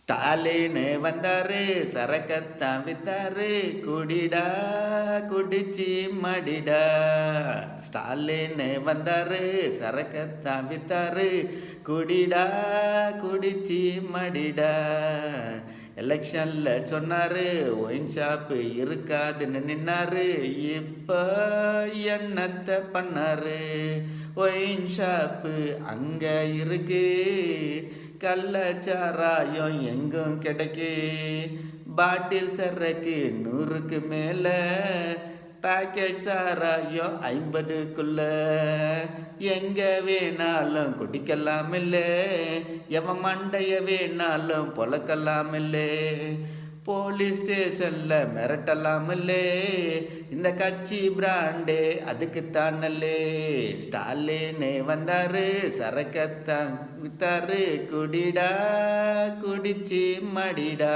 ஸ்டாலின்னு வந்தாரு, சரக்கத்தான் வித்தாரு, குடிடா குடிச்சி மடிடா. ஸ்டாலின்னு வந்தாரு, சரக்கத்தான் வித்தாரு, குடிடா குடிச்சி மடிடா. எலெக்ஷன்ல சொன்னாரு, ஒயின் ஷாப்பு இருக்காதுன்னு நின்னாரு, இப்ப என்னத்த பண்ணாரு. ஒயின் ஷாப்பு அங்க இருக்கு, கள்ளச்சாராயம் எங்கும் கிடைக்கு. பாட்டில் சரக்கு 100க்கு மேல, பாக்கெட் சாராயம் 50க்குள்ள. எங்க வேணாலும் குடிக்கலாம் இல்லே, எவன் மண்டைய வேணாலும் பொழக்கலாம் இல்லே. போலீஸ் ஸ்டேஷன்ல மிரட்டலாம் இல்லே, இந்த கட்சி பிராண்டே அதுக்குத்தான் நல்லே. ஸ்டாலினே வந்தாரு, சரக்கத்தான் வித்தாரு, குடிடா குடிச்சி மடிடா.